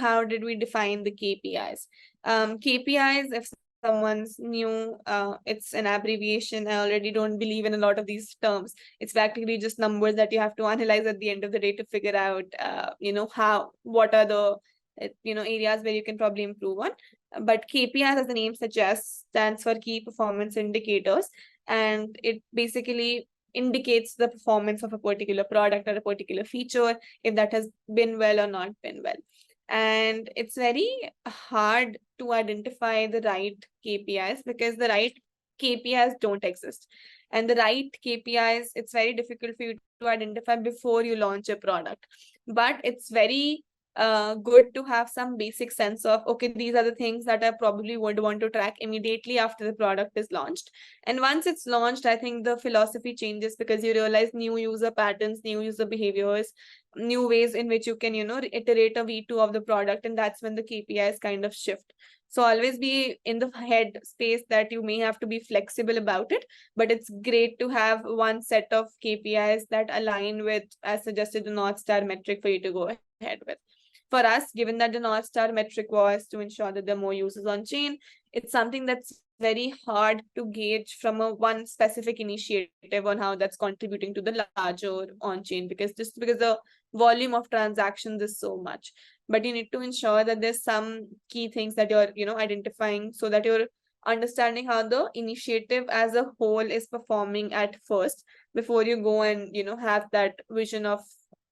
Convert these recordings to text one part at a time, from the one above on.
how did we define the KPIs? KPIs, if someone's new, it's an abbreviation. I already don't believe in a lot of these terms. It's practically just numbers that you have to analyze at the end of the day to figure out, what are the, areas where you can probably improve on. But KPIs, as the name suggests, stands for key performance indicators, and it basically indicates the performance of a particular product or a particular feature, if that has been well or not been well. And it's very hard to identify the right KPIs because the right KPIs don't exist. And the right KPIs, it's very difficult for you to identify before you launch a product. But it's very good to have some basic sense of, okay, these are the things that I probably would want to track immediately after the product is launched. And once it's launched, I think the philosophy changes because you realize new user patterns, new user behaviors, new ways in which you can, iterate a V2 of the product. And that's when the KPIs kind of shift. So always be in the head space that you may have to be flexible about it, but it's great to have one set of KPIs that align with, as suggested, the North Star metric for you to go ahead with. For us, given that the North Star metric was to ensure that there are more users on chain, it's something that's very hard to gauge from a one specific initiative on how that's contributing to the larger on-chain, because the volume of transactions is so much. But you need to ensure that there's some key things that you're, identifying so that you're understanding how the initiative as a whole is performing at first before you go and, have that vision of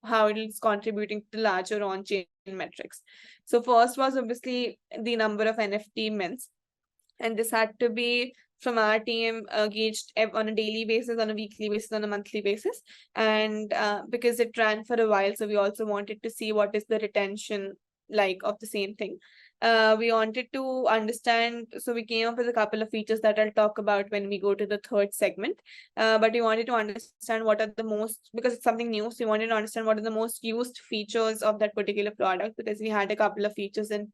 how it is contributing to larger on-chain metrics. So first was obviously the number of NFT mints. And this had to be from our team gauged on a daily basis, on a weekly basis, on a monthly basis. And because it ran for a while, so we also wanted to see what is the retention like of the same thing. We wanted to understand, so we came up with a couple of features that I'll talk about when we go to the third segment. But we wanted to understand what are the most, because it's something new, so we wanted to understand what are the most used features of that particular product, because we had a couple of features in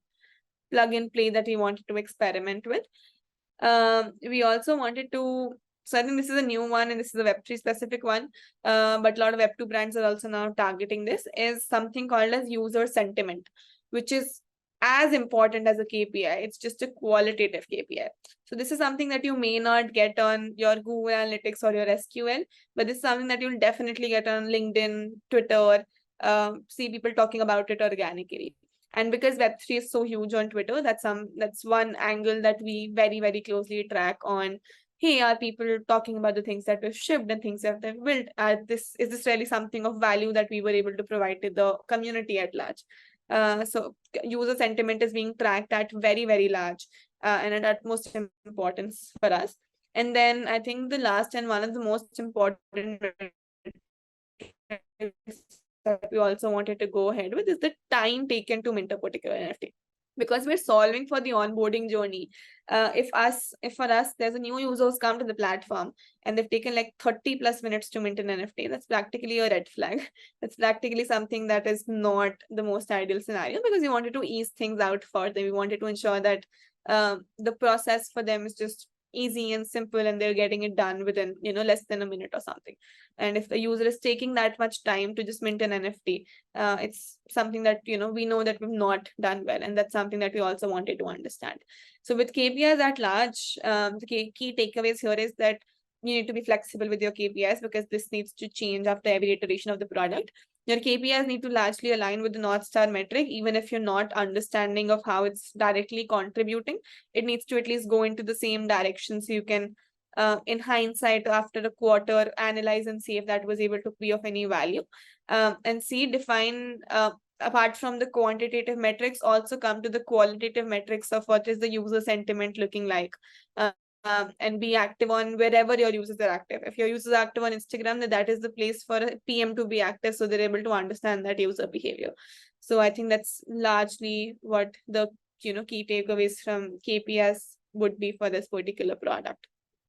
plug and play that we wanted to experiment with. We also wanted to, so I think this is a new one and this is a Web3 specific one, but a lot of Web2 brands are also now targeting this, is something called as user sentiment, which is as important as a KPI. It's just a qualitative KPI. So this is something that you may not get on your Google Analytics or your SQL, but this is something that you'll definitely get on LinkedIn, Twitter, see people talking about it organically. And because Web3 is so huge on Twitter, that's one angle that we very, very closely track on. Hey, are people talking about the things that we've shipped and things that they've built? Is this really something of value that we were able to provide to the community at large? So user sentiment is being tracked at very, very large and at utmost importance for us. And then I think the last and one of the most important that we also wanted to go ahead with is the time taken to mint a particular NFT. Because we're solving for the onboarding journey. If for us, there's a new user who's come to the platform and they've taken like 30 plus minutes to mint an NFT, that's practically a red flag. That's practically something that is not the most ideal scenario, because we wanted to ease things out for them. We wanted to ensure that the process for them is just easy and simple and they're getting it done within less than a minute or something. And if the user is taking that much time to just mint an NFT, it's something that we know that we've not done well, and that's something that we also wanted to understand. So with KPIs at large, the key takeaways here is that you need to be flexible with your KPIs, because this needs to change after every iteration of the product. Your KPIs need to largely align with the North Star metric, even if you're not understanding of how it's directly contributing. It needs to at least go into the same direction, so you can, in hindsight, after a quarter, analyze and see if that was able to be of any value. And define, apart from the quantitative metrics, also come to the qualitative metrics of what is the user sentiment looking like. And be active on wherever your users are active. If your users are active on Instagram, then that is the place for a PM to be active, so they're able to understand that user behavior. So I think that's largely what the key takeaways from KPIs would be for this particular product.